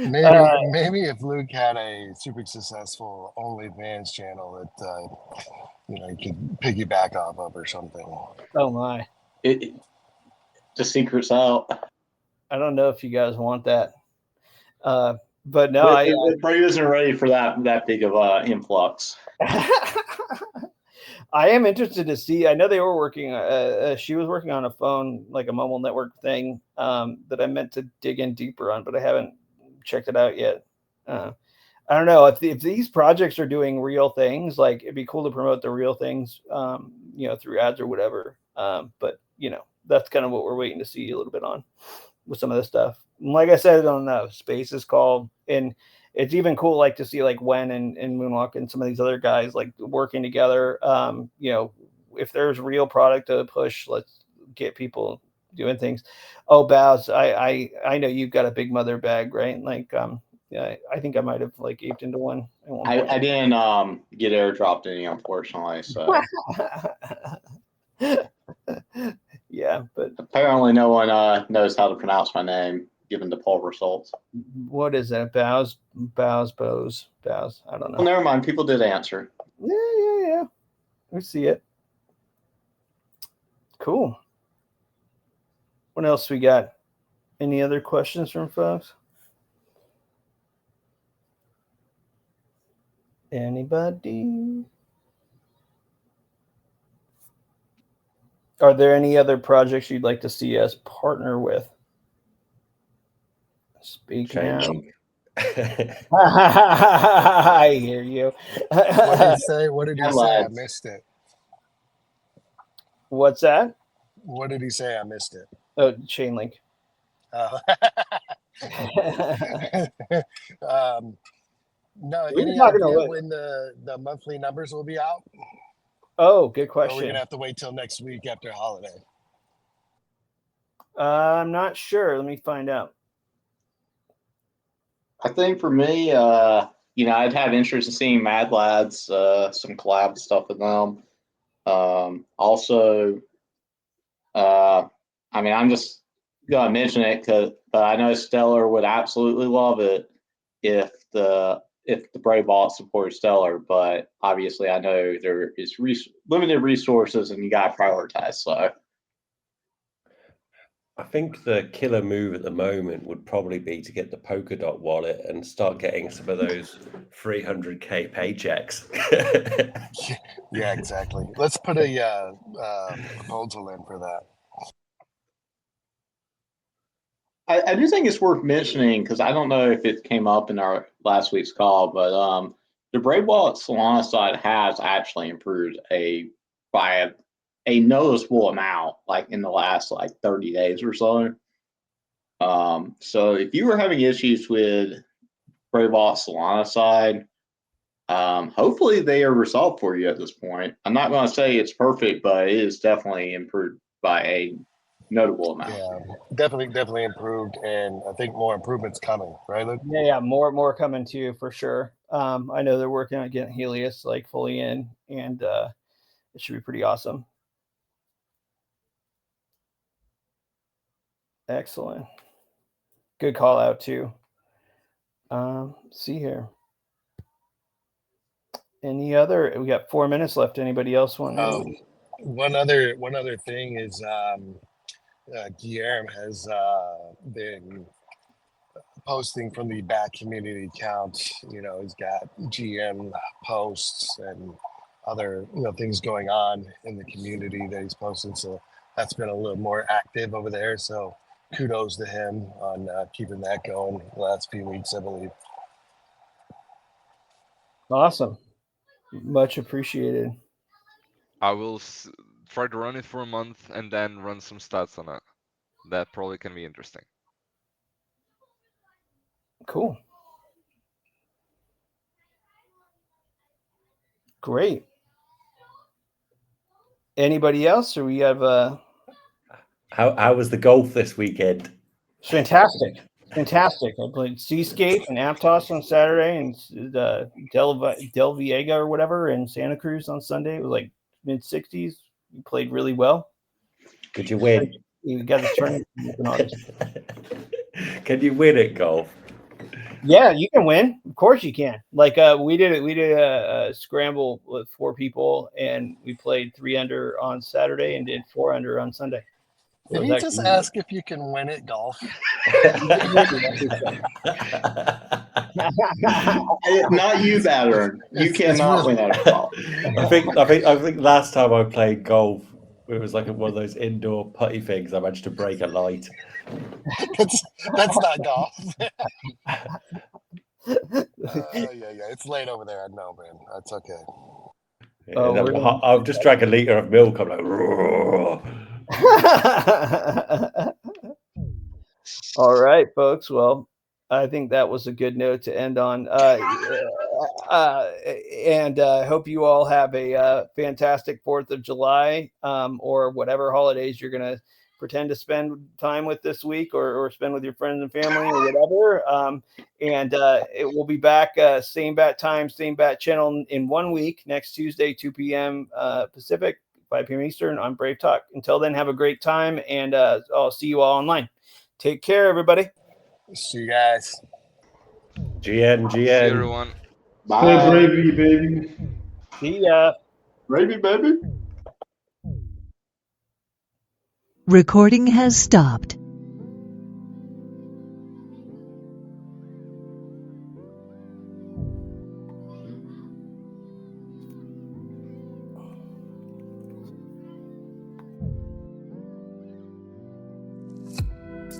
Maybe if Luke had a super successful OnlyFans channel that you could piggyback off of or something. Oh my! The secret's out. I don't know if you guys want that, but no, the Brave isn't ready for that big of influx. I am interested to see. I know they were working. She was working on a phone, like a mobile network thing, that I meant to dig in deeper on, but I haven't checked it out yet. I don't know if these projects are doing real things. Like it'd be cool to promote the real things, through ads or whatever. But that's kind of what we're waiting to see a little bit on with some of this stuff. And like I said on the Spaces call, and it's even cool, like to see like Wen and Moonwalk and some of these other guys like working together. If there's real product to push, let's get people doing things. Oh, Baz, I know you've got a big Mother bag, right? Like, I think I might have like aped into one. I didn't get airdropped any, unfortunately. So yeah, but apparently no one knows how to pronounce my name given the poll results. What is that? Bows. I don't know. Well, never mind. People did answer. Yeah. We see it. Cool. What else we got? Any other questions from folks? Anybody? Are there any other projects you'd like to see us partner with? Speak now. I hear you. What did he say? What did he Yeah, say? I lads. missed it. What's that? What did he say? I missed it. Oh, chain link. No, We've been any talking idea a when the monthly numbers will be out? Oh, good Or are we question. gonna have to wait till next week after holiday? I'm not sure. Let me find out. I think for me, I'd have interest in seeing Mad Lads, some collab stuff with them. Also, I'm just gonna mention it but I know Stellar would absolutely love it if the Brave Vault supported Stellar. But obviously, I know there is limited resources, and you gotta prioritize. So. I think the killer move at the moment would probably be to get the Polkadot wallet and start getting some of those 300K paychecks. Yeah, exactly. Let's put a proposal in for that. I do think it's worth mentioning, because I don't know if it came up in our last week's call, but the Brave Wallet Solana side has actually improved by a noticeable amount, like in the last 30 days or so. So if you were having issues with Brave Wallet Solana side, hopefully they are resolved for you at this point. I'm not going to say it's perfect, but it is definitely improved by a notable amount. Yeah, definitely improved, and I think more improvements coming, right, Luke? Yeah, more coming to you for sure. I know they're working on getting Helios fully in, and it should be pretty awesome. Excellent. Good call out too. See here. Any other? We got 4 minutes left. Anybody else want to? One other thing is Guillermo has been posting from the back community account. He's got GM posts and other things going on in the community that he's posting. So that's been a little more active over there. So kudos to him on keeping that going the last few weeks, I believe. Awesome. Much appreciated. I will try to run it for a month and then run some stats on it. That probably can be interesting. Cool. Great. Anybody else? Or we have How was the golf this weekend? Fantastic. Fantastic. I played Seascape and Aptos on Saturday, and Del Viega or whatever in Santa Cruz on Sunday. It was like mid-60s. We played really well. Did you win? You got this tournament in August. Can you win at golf? Yeah, you can win. Of course you can. We did a scramble with 4 people, and we played 3 under on Saturday and did 4 under on Sunday. Did he just ask if you can win at golf? Not you, Battern. You cannot win at golf. I think last time I played golf, it was like one of those indoor putty things. I managed to break a light. That's not golf. Yeah. It's late over there. I know, man. That's okay. I've just drank a liter of milk. I'm like, roar. All right, folks. Well, I think that was a good note to end on. And hope you all have a fantastic 4th of July or whatever holidays you're going to pretend to spend time with this week or spend with your friends and family or whatever. And it will be back same bat time, same bat channel in 1 week, next Tuesday, 2 p.m. Pacific, 5 p.m. Eastern on Brave Talk. Until then, have a great time, and I'll see you all online. Take care, everybody. See you guys. GN. See you, everyone. Stay Bravey, baby. See ya. Bravey, baby. Recording has stopped.